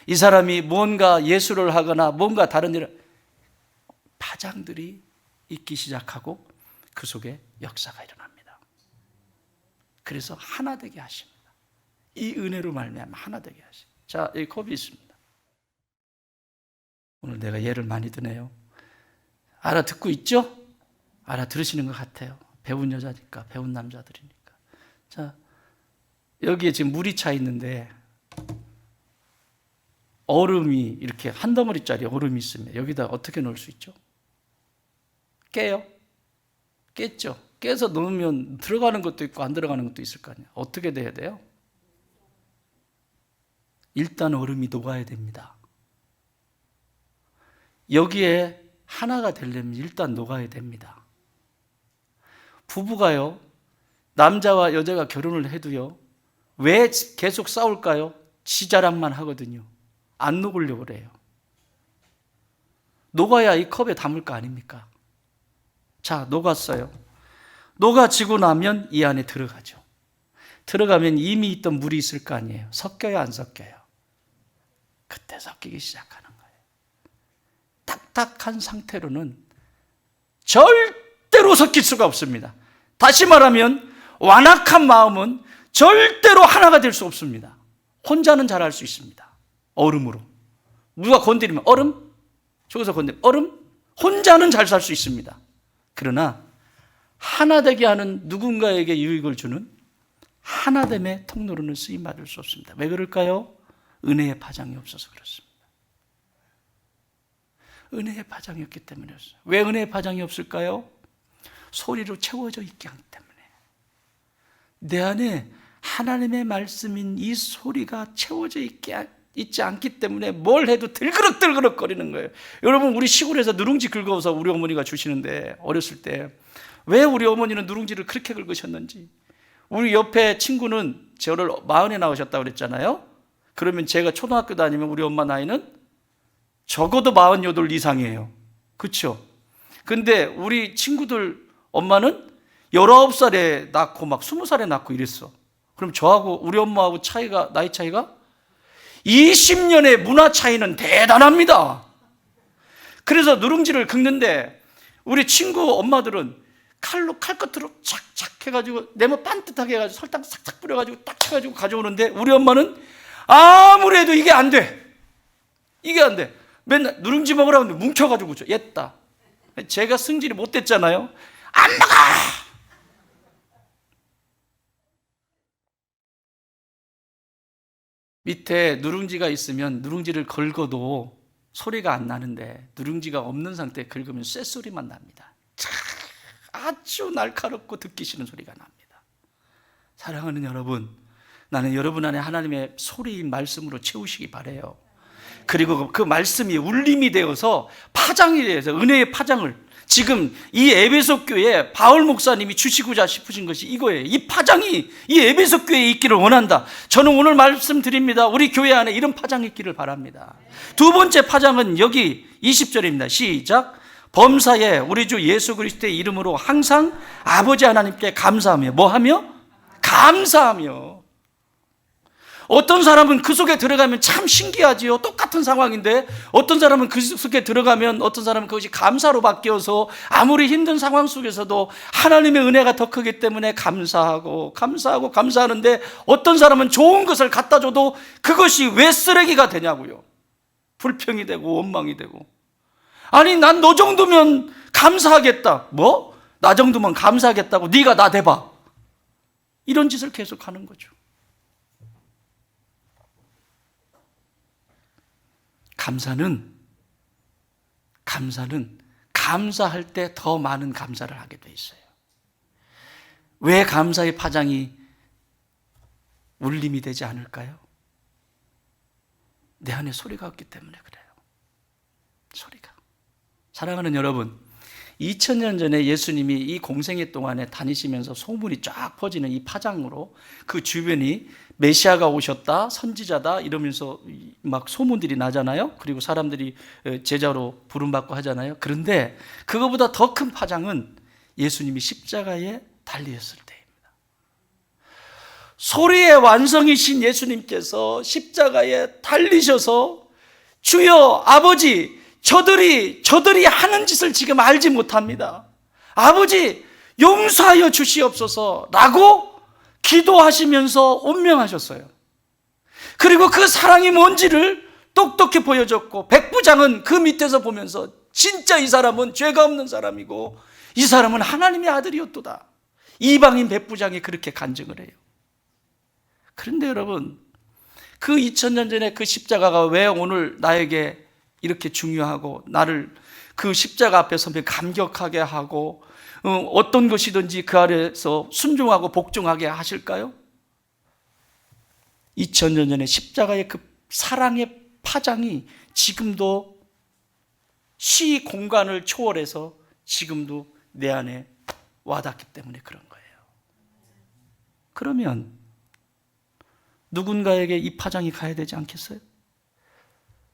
A: 이 사람이 뭔가 예술을 하거나 뭔가 다른 일을, 파장들이 있기 시작하고 그 속에 역사가 일어납니다. 그래서 하나 되게 하십니다. 이 은혜로 말미암아 하나 되게 하십니다. 자, 여기 컵이 있습니다. 오늘 내가 예를 많이 드네요. 알아듣고 있죠? 알아들으시는 것 같아요. 배운 여자니까, 배운 남자들이니까. 자, 여기에 지금 물이 차 있는데 얼음이 이렇게 한 덩어리짜리 얼음이 있으면 여기다 어떻게 넣을 수 있죠? 깨요? 깼죠? 깨서 넣으면 들어가는 것도 있고 안 들어가는 것도 있을 거 아니에요. 어떻게 돼야 돼요? 일단 얼음이 녹아야 됩니다. 여기에 하나가 되려면 일단 녹아야 됩니다. 부부가요, 남자와 여자가 결혼을 해도요, 왜 계속 싸울까요? 지 자랑만 하거든요. 안 녹으려고 그래요. 녹아야 이 컵에 담을 거 아닙니까? 자, 녹았어요. 녹아지고 나면 이 안에 들어가죠. 들어가면 이미 있던 물이 있을 거 아니에요. 섞여요, 안 섞여요? 그때 섞이기 시작하는 거예요. 딱딱한 상태로는 절대로 섞일 수가 없습니다. 다시 말하면 완악한 마음은 절대로 하나가 될 수 없습니다. 혼자는 잘할 수 있습니다. 얼음으로. 누가 건드리면 얼음, 저기서 건드리면 얼음, 혼자는 잘 살 수 있습니다. 그러나 하나 되게 하는 누군가에게 유익을 주는 하나됨의 통로로는 쓰임받을 수 없습니다. 왜 그럴까요? 은혜의 파장이 없어서 그렇습니다. 은혜의 파장이 없기 때문이었어요. 왜 은혜의 파장이 없을까요? 소리로 채워져 있기 때문에. 내 안에 하나님의 말씀인 이 소리가 채워져 있지 않기 때문에 뭘 해도 들그럭들그럭 거리는 거예요. 여러분, 우리 시골에서 누룽지 긁어서 우리 어머니가 주시는데, 어렸을 때 왜 우리 어머니는 누룽지를 그렇게 긁으셨는지. 우리 옆에 친구는 저를 40에 나오셨다고 그랬잖아요. 그러면 제가 초등학교 다니면 우리 엄마 나이는 적어도 48 이상이에요. 그렇죠? 근데 우리 친구들 엄마는 19살에 낳고 막 20살에 낳고 이랬어. 그럼 저하고 우리 엄마하고 나이 차이가 20년의 문화 차이는 대단합니다. 그래서 누룽지를 긁는데 우리 친구 엄마들은 칼끝으로 착착 해가지고 네모 반듯하게 해가지고 설탕 싹싹 뿌려가지고 딱 쳐가지고 가져오는데 우리 엄마는 아무래도 이게 안 돼. 이게 안 돼. 맨날 누룽지 먹으라고 하는데 뭉쳐가지고 줘. 옛다. 제가 승질이 못 됐잖아요. 안 먹어! 밑에 누룽지가 있으면 누룽지를 긁어도 소리가 안 나는데 누룽지가 없는 상태에 긁으면 쇳소리만 납니다. 아주 날카롭고 듣기 싫은 소리가 납니다. 사랑하는 여러분, 나는 여러분 안에 하나님의 소리인 말씀으로 채우시기 바라요. 그리고 그 말씀이 울림이 되어서 파장이 되어서 은혜의 파장을 지금 이 에베소 교회에 바울 목사님이 주시고자 싶으신 것이 이거예요. 이 파장이 이 에베소 교회에 있기를 원한다. 저는 오늘 말씀드립니다. 우리 교회 안에 이런 파장이 있기를 바랍니다. 두 번째 파장은 여기 20절입니다. 시작. 범사에 우리 주 예수 그리스도의 이름으로 항상 아버지 하나님께 감사하며 뭐하며? 감사하며. 어떤 사람은 그 속에 들어가면 참 신기하지요. 똑같은 상황인데 어떤 사람은 그 속에 들어가면 어떤 사람은 그것이 감사로 바뀌어서 아무리 힘든 상황 속에서도 하나님의 은혜가 더 크기 때문에 감사하는데 어떤 사람은 좋은 것을 갖다 줘도 그것이 왜 쓰레기가 되냐고요. 불평이 되고 원망이 되고. 아니 난 너 정도면 감사하겠다. 뭐? 나 정도면 감사하겠다고 네가 나 대봐. 이런 짓을 계속하는 거죠. 감사는 감사할 때 더 많은 감사를 하게 돼 있어요. 왜 감사의 파장이 울림이 되지 않을까요? 내 안에 소리가 없기 때문에 그래요. 소리가. 사랑하는 여러분, 2000년 전에 예수님이 이 공생애 동안에 다니시면서 소문이 쫙 퍼지는 이 파장으로 그 주변이 메시아가 오셨다, 선지자다 이러면서 막 소문들이 나잖아요. 그리고 사람들이 제자로 부름받고 하잖아요. 그런데 그거보다 더 큰 파장은 예수님이 십자가에 달리셨을 때입니다. 소리의 완성이신 예수님께서 십자가에 달리셔서 주여 아버지 저들이 하는 짓을 지금 알지 못합니다. 아버지 용서하여 주시옵소서 라고 기도하시면서 운명하셨어요. 그리고 그 사랑이 뭔지를 똑똑히 보여줬고 백부장은 그 밑에서 보면서 진짜 이 사람은 죄가 없는 사람이고 이 사람은 하나님의 아들이었도다. 이방인 백부장이 그렇게 간증을 해요. 그런데 여러분, 그 2000년 전에 그 십자가가 왜 오늘 나에게 이렇게 중요하고 나를 그 십자가 앞에 서면 감격하게 하고 어떤 것이든지 그 아래서 순종하고 복종하게 하실까요? 2000년 전에 십자가의 그 사랑의 파장이 지금도 시 공간을 초월해서 지금도 내 안에 와닿기 때문에 그런 거예요. 그러면 누군가에게 이 파장이 가야 되지 않겠어요?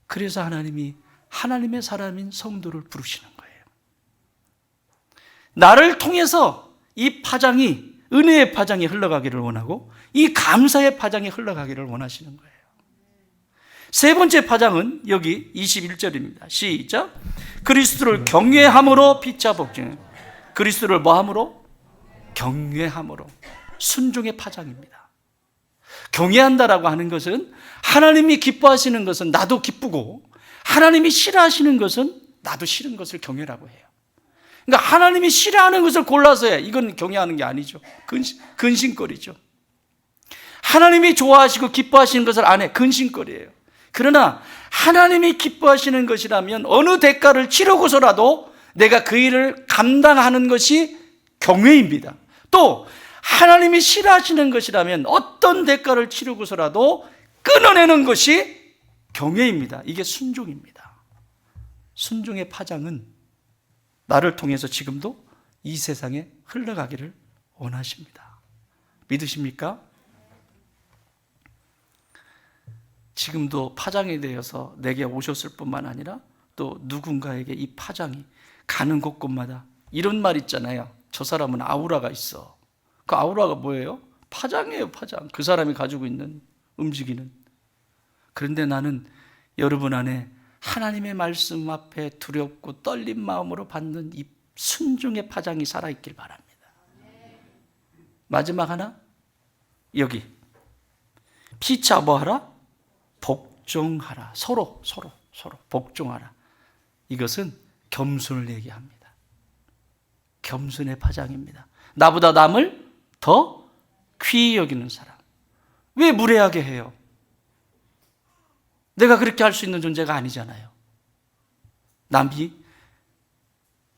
A: 그래서 하나님이 하나님의 사람인 성도를 부르시는 거예요. 나를 통해서 이 파장이, 은혜의 파장이 흘러가기를 원하고 이 감사의 파장이 흘러가기를 원하시는 거예요. 세 번째 파장은 여기 21절입니다. 시작. 그리스도를 경외함으로 피차 복종. 그리스도를 뭐함으로? 경외함으로. 순종의 파장입니다. 경외한다라고 하는 것은 하나님이 기뻐하시는 것은 나도 기쁘고 하나님이 싫어하시는 것은 나도 싫은 것을 경외라고 해요. 그러니까 하나님이 싫어하는 것을 골라서 해. 이건 경외하는 게 아니죠. 근심거리죠. 하나님이 좋아하시고 기뻐하시는 것을 안 해. 근심거리예요. 그러나 하나님이 기뻐하시는 것이라면 어느 대가를 치르고서라도 내가 그 일을 감당하는 것이 경외입니다. 또 하나님이 싫어하시는 것이라면 어떤 대가를 치르고서라도 끊어내는 것이 경외입니다. 이게 순종입니다. 순종의 파장은 나를 통해서 지금도 이 세상에 흘러가기를 원하십니다. 믿으십니까? 지금도 파장에 대해서 내게 오셨을 뿐만 아니라 또 누군가에게 이 파장이 가는 곳곳마다 이런 말 있잖아요. 저 사람은 아우라가 있어. 그 아우라가 뭐예요? 파장이에요, 파장. 그 사람이 가지고 있는 움직이는. 그런데 나는 여러분 안에 하나님의 말씀 앞에 두렵고 떨린 마음으로 받는 이 순종의 파장이 살아있길 바랍니다. 마지막 하나, 여기 피차 뭐하라? 복종하라. 서로 복종하라. 이것은 겸손을 얘기합니다. 겸손의 파장입니다. 나보다 남을 더 귀히 여기는 사람. 왜 무례하게 해요? 내가 그렇게 할 수 있는 존재가 아니잖아요. 남이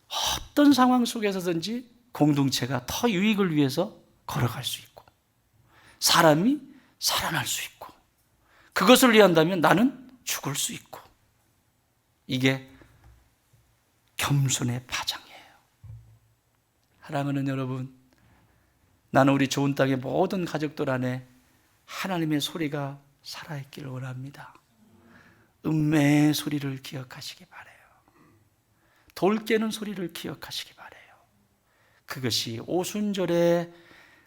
A: 어떤 상황 속에서든지 공동체가 더 유익을 위해서 걸어갈 수 있고 사람이 살아날 수 있고 그것을 위한다면 나는 죽을 수 있고 이게 겸손의 파장이에요. 사랑하는 여러분, 나는 우리 좋은 땅의 모든 가족들 안에 하나님의 소리가 살아있기를 원합니다. 음매의 소리를 기억하시기 바라요. 돌 깨는 소리를 기억하시기 바라요. 그것이 오순절에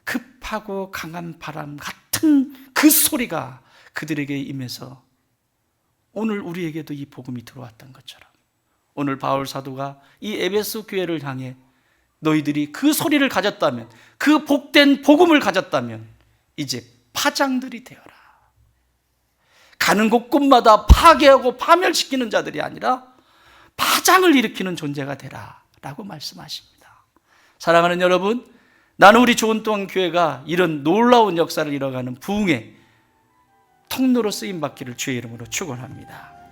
A: 급하고 강한 바람 같은 그 소리가 그들에게 임해서 오늘 우리에게도 이 복음이 들어왔던 것처럼 오늘 바울 사도가 이 에베소 교회를 향해 너희들이 그 소리를 가졌다면, 그 복된 복음을 가졌다면 이제 파장들이 되어라. 가는 곳곳마다 파괴하고 파멸시키는 자들이 아니라 파장을 일으키는 존재가 되라 라고 말씀하십니다. 사랑하는 여러분, 나는 우리 좋은 땅 교회가 이런 놀라운 역사를 이뤄가는 부흥의 통로로 쓰임받기를 주의 이름으로 축원합니다.